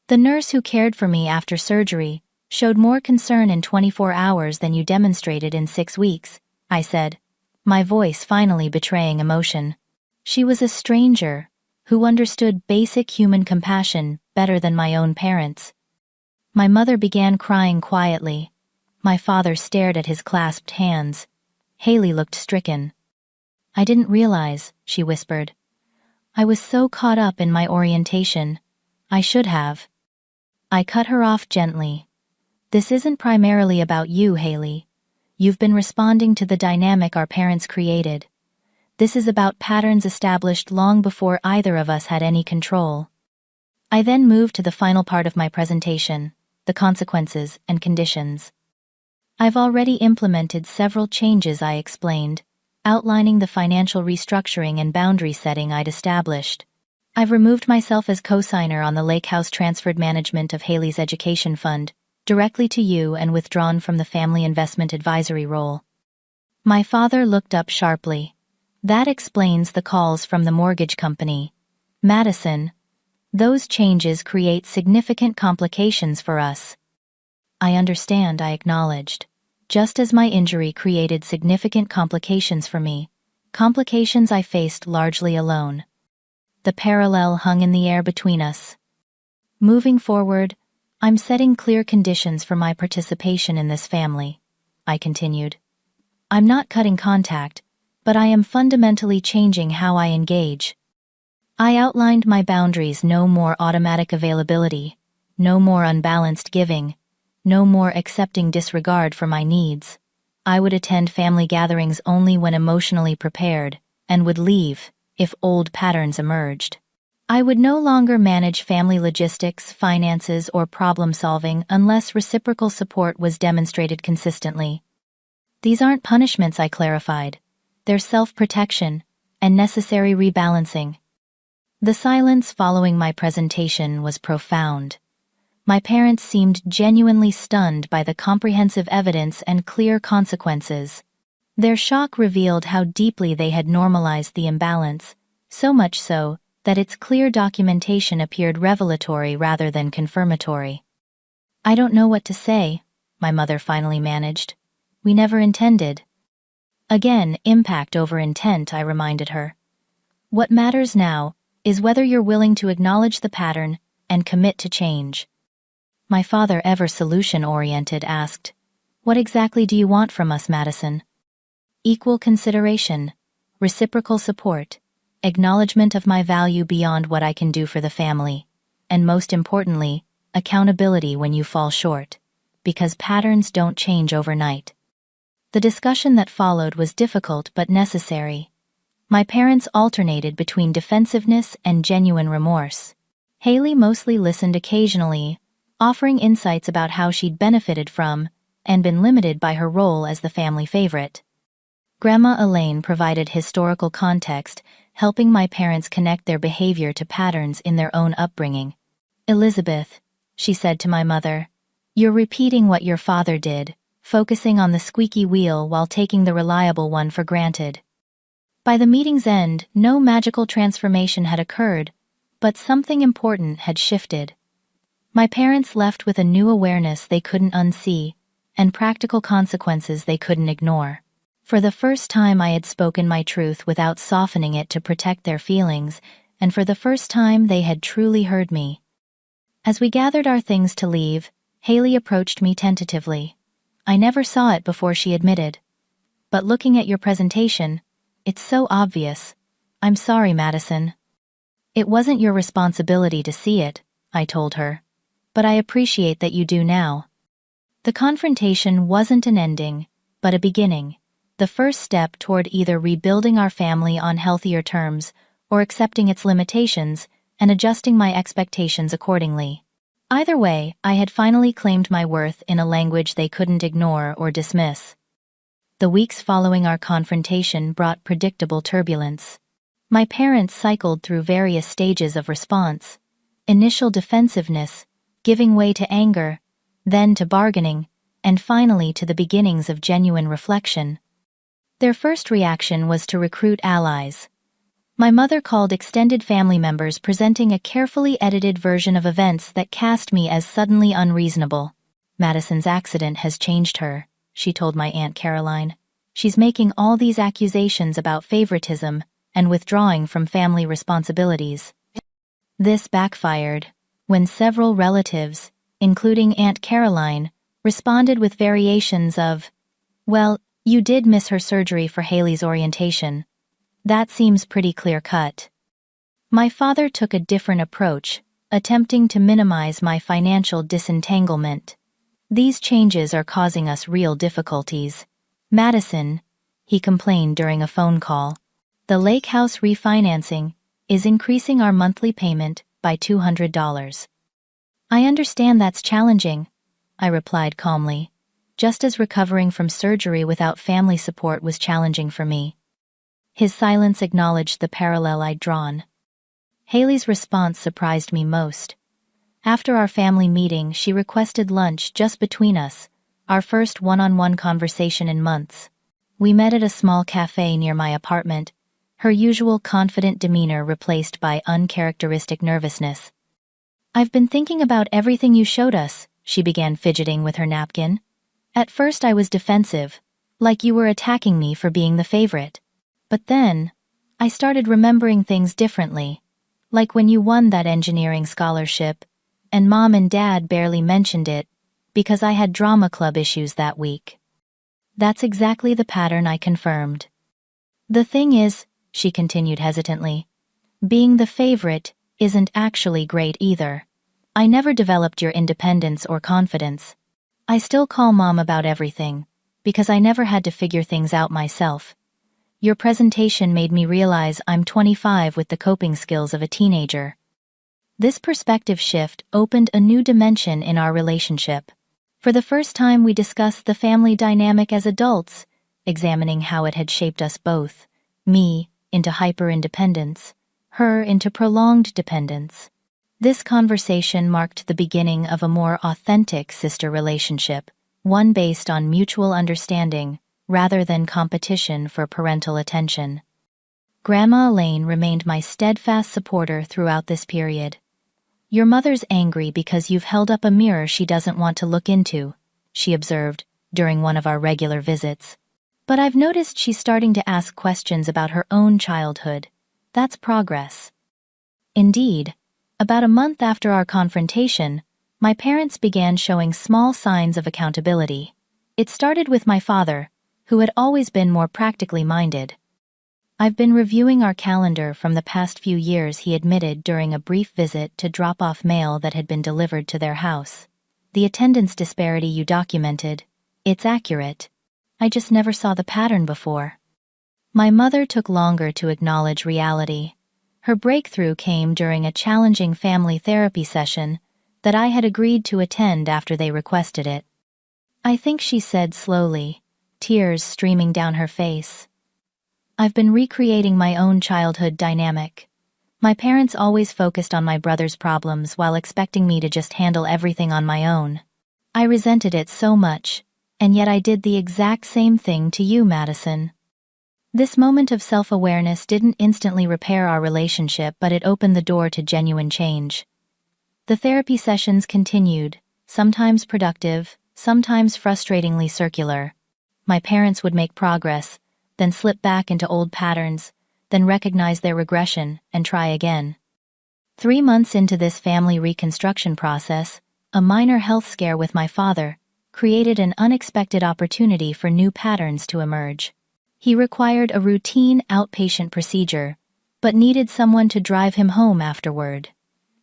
Speaker 1: "The nurse who cared for me after surgery showed more concern in 24 hours than you demonstrated in 6 weeks, I said, my voice finally betraying emotion. "She was a stranger who understood basic human compassion better than my own parents." My mother began crying quietly. My father stared at his clasped hands. Haley looked stricken. "I didn't realize," she whispered. "I was so caught up in my orientation. I should have." I cut her off gently. "This isn't primarily about you, Haley. You've been responding to the dynamic our parents created. This is about patterns established long before either of us had any control." I then moved to the final part of my presentation, the consequences and conditions. "I've already implemented several changes," I explained, outlining the financial restructuring and boundary setting I'd established. "I've removed myself as co-signer on the Lake House, transferred management of Haley's education fund directly to you, and withdrawn from the family investment advisory role." My father looked up sharply. "That explains the calls from the mortgage company. Madison, those changes create significant complications for us." "I understand," I acknowledged. "Just as my injury created significant complications for me, complications I faced largely alone." The parallel hung in the air between us. "Moving forward, I'm setting clear conditions for my participation in this family," I continued. "I'm not cutting contact, but I am fundamentally changing how I engage." I outlined my boundaries: no more automatic availability, no more unbalanced giving, no more accepting disregard for my needs. I would attend family gatherings only when emotionally prepared, and would leave if old patterns emerged. I would no longer manage family logistics, finances, or problem-solving unless reciprocal support was demonstrated consistently. "These aren't punishments," I clarified. "They're self-protection and necessary rebalancing." The silence following my presentation was profound. My parents seemed genuinely stunned by the comprehensive evidence and clear consequences. Their shock revealed how deeply they had normalized the imbalance, so much so that its clear documentation appeared revelatory rather than confirmatory. "I don't know what to say," my mother finally managed. "We never intended." Again, impact over intent, I reminded her. "What matters now is whether you're willing to acknowledge the pattern and commit to change." My father, ever solution-oriented, asked, "What exactly do you want from us, Madison?" "Equal consideration, reciprocal support, acknowledgement of my value beyond what I can do for the family, and most importantly, accountability when you fall short, because patterns don't change overnight." The discussion that followed was difficult but necessary. My parents alternated between defensiveness and genuine remorse. Haley mostly listened occasionally, offering insights about how she'd benefited from and been limited by her role as the family favorite. Grandma Elaine provided historical context, helping my parents connect their behavior to patterns in their own upbringing. "Elizabeth," she said to my mother, "you're repeating what your father did, focusing on the squeaky wheel while taking the reliable one for granted." By the meeting's end, no magical transformation had occurred, but something important had shifted. My parents left with a new awareness they couldn't unsee, and practical consequences they couldn't ignore. For the first time, I had spoken my truth without softening it to protect their feelings, and for the first time they had truly heard me. As we gathered our things to leave, Haley approached me tentatively. "I never saw it before," she admitted. "But looking at your presentation, it's so obvious." "I'm sorry, Madison. It wasn't your responsibility to see it," I told her. "But I appreciate that you do now." The confrontation wasn't an ending, but a beginning, the first step toward either rebuilding our family on healthier terms or accepting its limitations and adjusting my expectations accordingly. Either way, I had finally claimed my worth in a language they couldn't ignore or dismiss. The weeks following our confrontation brought predictable turbulence. My parents cycled through various stages of response: initial defensiveness, giving way to anger, then to bargaining, and finally to the beginnings of genuine reflection. Their first reaction was to recruit allies. My mother called extended family members, presenting a carefully edited version of events that cast me as suddenly unreasonable. "Madison's accident has changed her," she told my Aunt Caroline. "She's making all these accusations about favoritism and withdrawing from family responsibilities." This backfired when several relatives, including Aunt Caroline, responded with variations of, "Well, you did miss her surgery for Haley's orientation. That seems pretty clear-cut." My father took a different approach, attempting to minimize my financial disentanglement. "These changes are causing us real difficulties. Madison," he complained during a phone call, "the lake house refinancing is increasing our monthly payment by $200. "I understand that's challenging," I replied calmly, just as recovering from surgery without family support was challenging for me. His silence acknowledged the parallel I'd drawn. Haley's response surprised me most. After our family meeting, she requested lunch just between us, our first one-on-one conversation in months. We met at a small cafe near my apartment, her usual confident demeanor replaced by uncharacteristic nervousness. "I've been thinking about everything you showed us," she began, fidgeting with her napkin. "At first I was defensive, like you were attacking me for being the favorite. But then, I started remembering things differently, like when you won that engineering scholarship, and Mom and Dad barely mentioned it, because I had drama club issues that week." That's exactly the pattern I confirmed. "The thing is," she continued hesitantly, "being the favorite isn't actually great either. I never developed your independence or confidence. I still call Mom about everything, because I never had to figure things out myself. Your presentation made me realize I'm 25 with the coping skills of a teenager." This perspective shift opened a new dimension in our relationship. For the first time, we discussed the family dynamic as adults, examining how it had shaped us both, me into hyper-independence, her into prolonged dependence. This conversation marked the beginning of a more authentic sister relationship, one based on mutual understanding rather than competition for parental attention. Grandma Elaine remained my steadfast supporter throughout this period. "Your mother's angry because you've held up a mirror she doesn't want to look into," she observed during one of our regular visits. "But I've noticed she's starting to ask questions about her own childhood. That's progress." Indeed, about a month after our confrontation, my parents began showing small signs of accountability. It started with my father, who had always been more practically minded. "I've been reviewing our calendar from the past few years," he admitted during a brief visit to drop off mail that had been delivered to their house. "The attendance disparity you documented, it's accurate. I just never saw the pattern before." My mother took longer to acknowledge reality. Her breakthrough came during a challenging family therapy session that I had agreed to attend after they requested it. "I think," she said slowly, tears streaming down her face, "I've been recreating my own childhood dynamic. My parents always focused on my brother's problems while expecting me to just handle everything on my own. I resented it so much, and yet I did the exact same thing to you, Madison." This moment of self-awareness didn't instantly repair our relationship, but it opened the door to genuine change. The therapy sessions continued, sometimes productive, sometimes frustratingly circular. My parents would make progress, then slip back into old patterns, then recognize their regression and try again. 3 months into this family reconstruction process, a minor health scare with my father created an unexpected opportunity for new patterns to emerge. He required a routine outpatient procedure, but needed someone to drive him home afterward.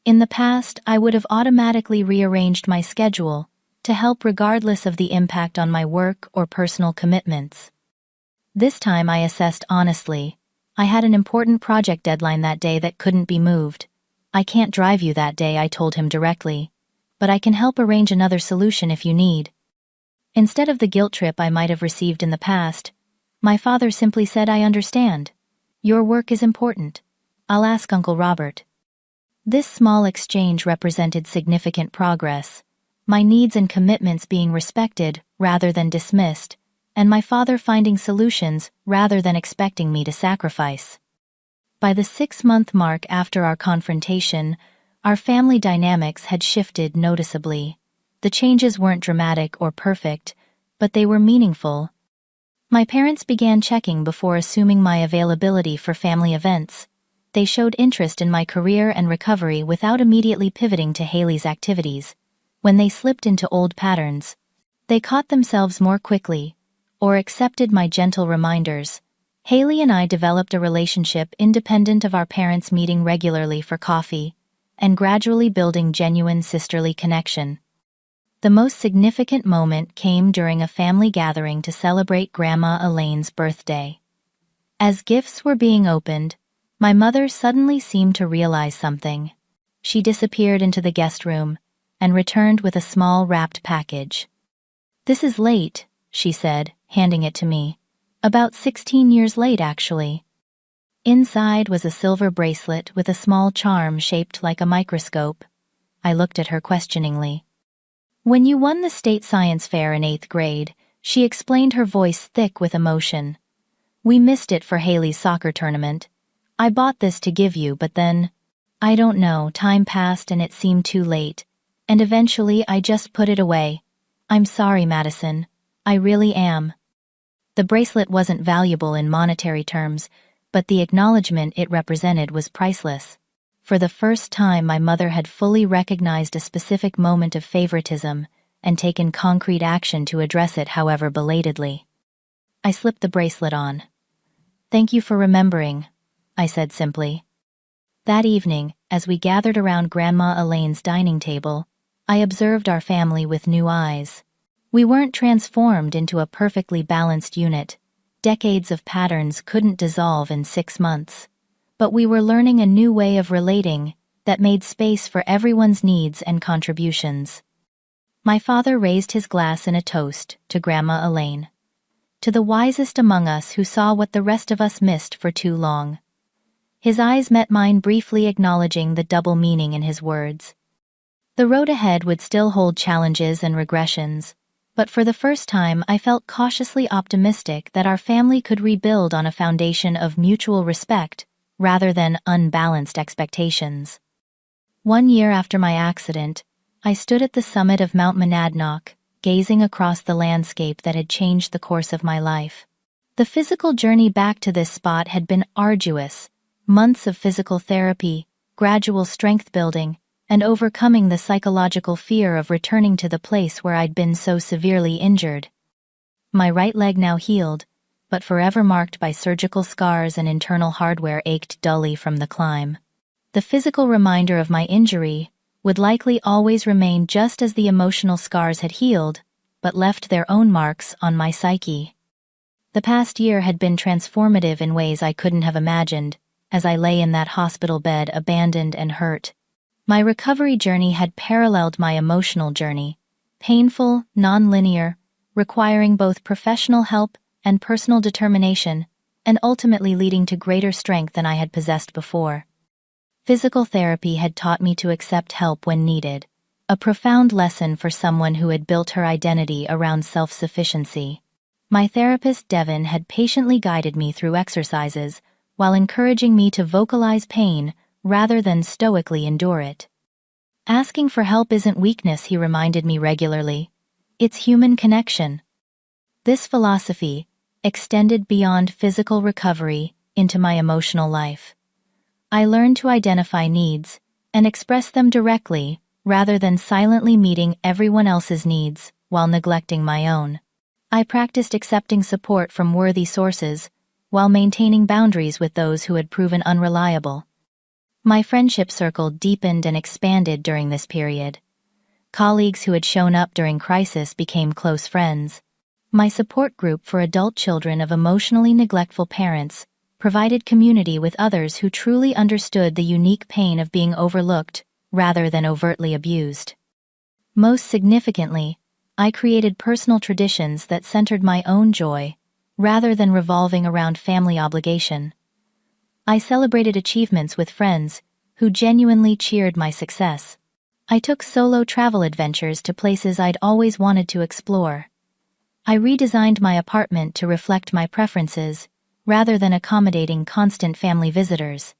Speaker 1: In the past, I would have automatically rearranged my schedule to help regardless of the impact on my work or personal commitments. This time I assessed honestly. I had an important project deadline that day that couldn't be moved. I can't drive you that day, I told him directly, but I can help arrange another solution if you need. Instead of the guilt trip I might have received in the past, my father simply said, I understand. Your work is important. I'll ask Uncle Robert. This small exchange represented significant progress, my needs and commitments being respected rather than dismissed, and my father finding solutions rather than expecting me to sacrifice. By the 6-month mark after our confrontation, our family dynamics had shifted noticeably. The changes weren't dramatic or perfect, but they were meaningful. My parents began checking before assuming my availability for family events. They showed interest in my career and recovery without immediately pivoting to Haley's activities. When they slipped into old patterns, they caught themselves more quickly, or accepted my gentle reminders. Haley and I developed a relationship independent of our parents meeting regularly for coffee, and gradually building genuine sisterly connection. The most significant moment came during a family gathering to celebrate Grandma Elaine's birthday. As gifts were being opened, my mother suddenly seemed to realize something. She disappeared into the guest room and returned with a small wrapped package. This is late, she said, handing it to me. About 16 years late, actually. Inside was a silver bracelet with a small charm shaped like a microscope. I looked at her questioningly. When you won the state science fair in 8th grade, she explained, her voice thick with emotion. We missed it for Haley's soccer tournament. I bought this to give you, but then, I don't know, time passed and it seemed too late, and eventually I just put it away. I'm sorry, Madison. I really am. The bracelet wasn't valuable in monetary terms, but the acknowledgement it represented was priceless. For the first time, my mother had fully recognized a specific moment of favoritism and taken concrete action to address it, however belatedly. I slipped the bracelet on. Thank you for remembering, I said simply. That evening, as we gathered around Grandma Elaine's dining table, I observed our family with new eyes. We weren't transformed into a perfectly balanced unit. Decades of patterns couldn't dissolve in 6 months. But we were learning a new way of relating that made space for everyone's needs and contributions. My father raised his glass in a toast to Grandma Elaine. To the wisest among us who saw what the rest of us missed for too long. His eyes met mine, briefly acknowledging the double meaning in his words. The road ahead would still hold challenges and regressions, but for the first time I felt cautiously optimistic that our family could rebuild on a foundation of mutual respect rather than unbalanced expectations. 1 year after my accident, I stood at the summit of Mount Monadnock, gazing across the landscape that had changed the course of my life. The physical journey back to this spot had been arduous, months of physical therapy, gradual strength building, and overcoming the psychological fear of returning to the place where I'd been so severely injured. My right leg, now healed, but forever marked by surgical scars and internal hardware, ached dully from the climb. The physical reminder of my injury would likely always remain, just as the emotional scars had healed, but left their own marks on my psyche. The past year had been transformative in ways I couldn't have imagined, as I lay in that hospital bed, abandoned and hurt. My recovery journey had paralleled my emotional journey, painful, non-linear, requiring both professional help and personal determination, and ultimately leading to greater strength than I had possessed before. Physical therapy had taught me to accept help when needed, a profound lesson for someone who had built her identity around self-sufficiency. My therapist, Devin, had patiently guided me through exercises while encouraging me to vocalize pain rather than stoically endure it. Asking for help isn't weakness, he reminded me regularly. It's human connection. This philosophy extended beyond physical recovery into my emotional life. I learned to identify needs and express them directly rather than silently meeting everyone else's needs while neglecting my own. I practiced accepting support from worthy sources while maintaining boundaries with those who had proven unreliable. My friendship circle deepened and expanded during this period. Colleagues who had shown up during crisis became close friends. My support group for adult children of emotionally neglectful parents provided community with others who truly understood the unique pain of being overlooked rather than overtly abused. Most significantly, I created personal traditions that centered my own joy rather than revolving around family obligation. I celebrated achievements with friends who genuinely cheered my success. I took solo travel adventures to places I'd always wanted to explore. I redesigned my apartment to reflect my preferences rather than accommodating constant family visitors.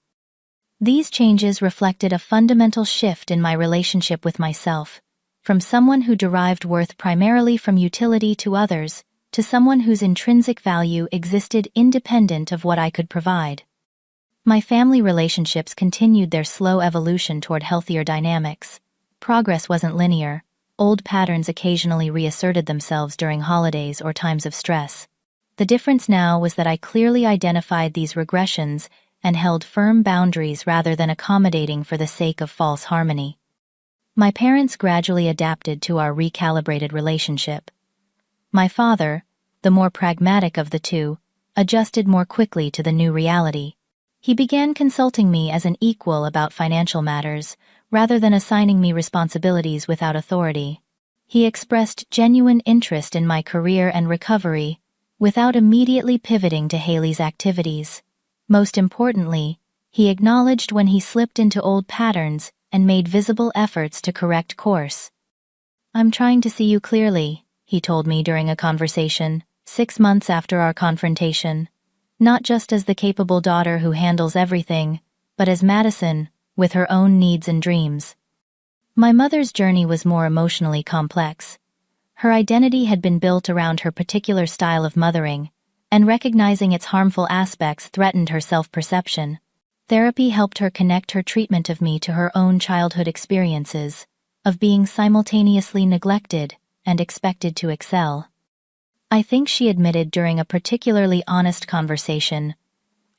Speaker 1: These changes reflected a fundamental shift in my relationship with myself, from someone who derived worth primarily from utility to others to someone whose intrinsic value existed independent of what I could provide. My family relationships continued their slow evolution toward healthier dynamics. Progress wasn't linear. Old patterns occasionally reasserted themselves during holidays or times of stress. The difference now was that I clearly identified these regressions and held firm boundaries rather than accommodating for the sake of false harmony. My parents gradually adapted to our recalibrated relationship. My father, the more pragmatic of the two, adjusted more quickly to the new reality. He began consulting me as an equal about financial matters, rather than assigning me responsibilities without authority. He expressed genuine interest in my career and recovery, without immediately pivoting to Haley's activities. Most importantly, he acknowledged when he slipped into old patterns and made visible efforts to correct course. "I'm trying to see you clearly," he told me during a conversation, 6 months after our confrontation. Not just as the capable daughter who handles everything, but as Madison, with her own needs and dreams. My mother's journey was more emotionally complex. Her identity had been built around her particular style of mothering, and recognizing its harmful aspects threatened her self-perception. Therapy helped her connect her treatment of me to her own childhood experiences, of being simultaneously neglected and expected to excel. I think she admitted during a particularly honest conversation,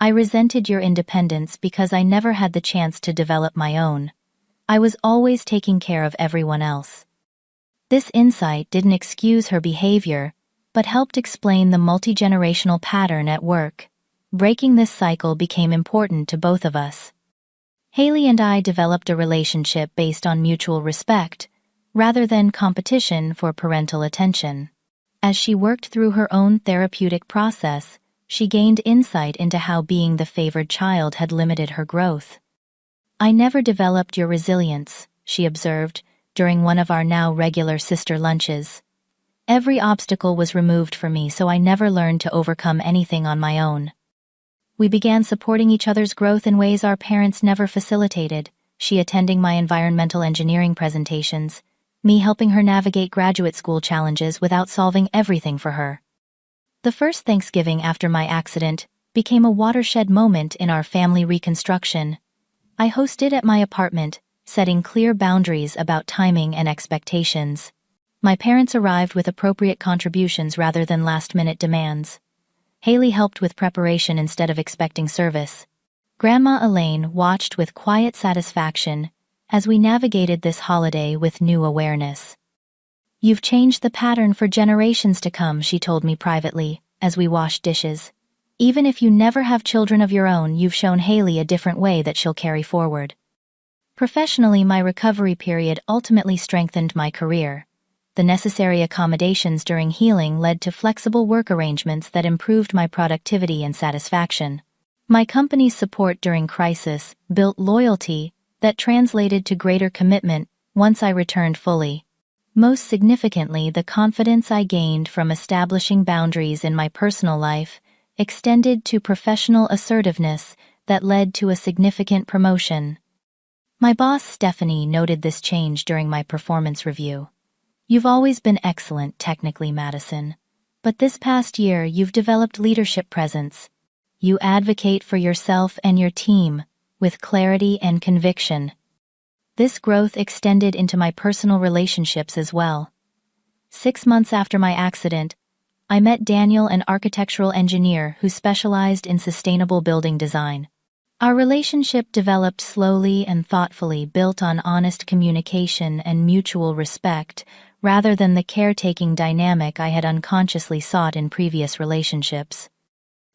Speaker 1: "I resented your independence because I never had the chance to develop my own. I was always taking care of everyone else." This insight didn't excuse her behavior, but helped explain the multi-generational pattern at work. Breaking this cycle became important to both of us. Haley and I developed a relationship based on mutual respect, rather than competition for parental attention. As she worked through her own therapeutic process, she gained insight into how being the favored child had limited her growth. "I never developed your resilience," she observed, during one of our now regular sister lunches. "Every obstacle was removed for me, so I never learned to overcome anything on my own." We began supporting each other's growth in ways our parents never facilitated, she attending my environmental engineering presentations, me helping her navigate graduate school challenges without solving everything for her. The first Thanksgiving after my accident became a watershed moment in our family reconstruction. I hosted at my apartment, setting clear boundaries about timing and expectations. My parents arrived with appropriate contributions rather than last-minute demands. Haley helped with preparation instead of expecting service. Grandma Elaine watched with quiet satisfaction as we navigated this holiday with new awareness. "You've changed the pattern for generations to come," she told me privately, as we washed dishes. "Even if you never have children of your own, you've shown Haley a different way that she'll carry forward." Professionally, my recovery period ultimately strengthened my career. The necessary accommodations during healing led to flexible work arrangements that improved my productivity and satisfaction. My company's support during crisis built loyalty that translated to greater commitment once I returned fully. Most significantly, the confidence I gained from establishing boundaries in my personal life extended to professional assertiveness that led to a significant promotion. My boss, Stephanie, noted this change during my performance review. "You've always been excellent technically, Madison. But this past year, you've developed leadership presence. You advocate for yourself and your team, with clarity and conviction. This growth extended into my personal relationships as well. 6 months after my accident, I met Daniel, an architectural engineer who specialized in sustainable building design. Our relationship developed slowly and thoughtfully, built on honest communication and mutual respect, rather than the caretaking dynamic I had unconsciously sought in previous relationships.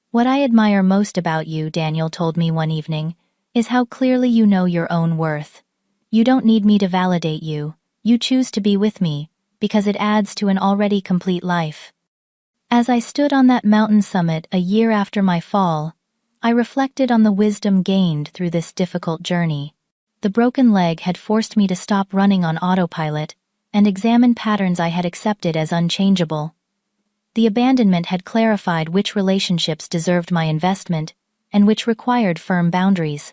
Speaker 1: What I admire most about you, Daniel told me one evening, is how clearly you know your own worth. You don't need me to validate you. You choose to be with me, because it adds to an already complete life. As I stood on that mountain summit a year after my fall, I reflected on the wisdom gained through this difficult journey. The broken leg had forced me to stop running on autopilot and examine patterns I had accepted as unchangeable. The abandonment had clarified which relationships deserved my investment and which required firm boundaries.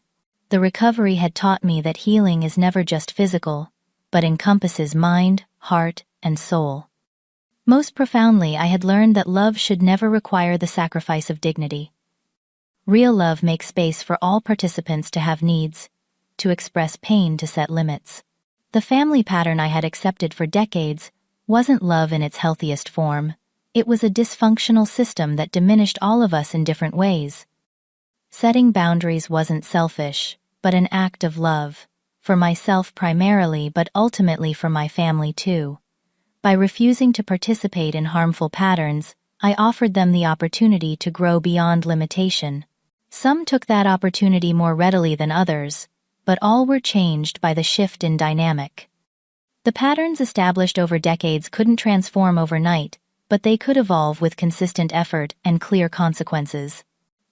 Speaker 1: The recovery had taught me that healing is never just physical, but encompasses mind, heart, and soul. Most profoundly, I had learned that love should never require the sacrifice of dignity. Real love makes space for all participants to have needs, to express pain, to set limits. The family pattern I had accepted for decades wasn't love in its healthiest form. It was a dysfunctional system that diminished all of us in different ways. Setting boundaries wasn't selfish, but an act of love, for myself primarily, but ultimately for my family too. By refusing to participate in harmful patterns, I offered them the opportunity to grow beyond limitation. Some took that opportunity more readily than others, but all were changed by the shift in dynamic. The patterns established over decades couldn't transform overnight, but they could evolve with consistent effort and clear consequences.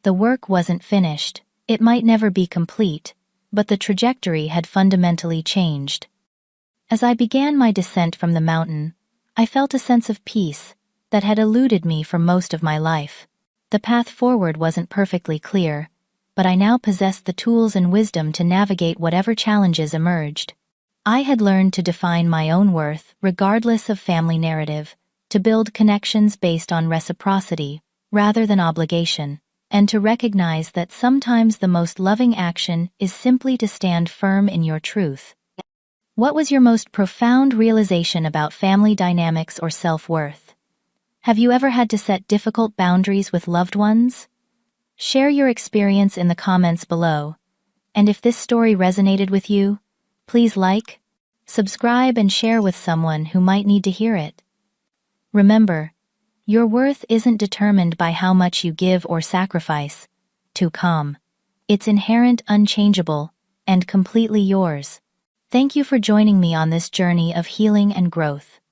Speaker 1: The work wasn't finished, it might never be complete, but the trajectory had fundamentally changed. As I began my descent from the mountain, I felt a sense of peace that had eluded me for most of my life. The path forward wasn't perfectly clear, but I now possessed the tools and wisdom to navigate whatever challenges emerged. I had learned to define my own worth, regardless of family narrative, to build connections based on reciprocity, rather than obligation, and to recognize that sometimes the most loving action is simply to stand firm in your truth. What was your most profound realization about family dynamics or self-worth? Have you ever had to set difficult boundaries with loved ones? Share your experience in the comments below. And if this story resonated with you, please like, subscribe, and share with someone who might need to hear it. Remember, your worth isn't determined by how much you give or sacrifice. It's inherent, unchangeable, and completely yours. Thank you for joining me on this journey of healing and growth.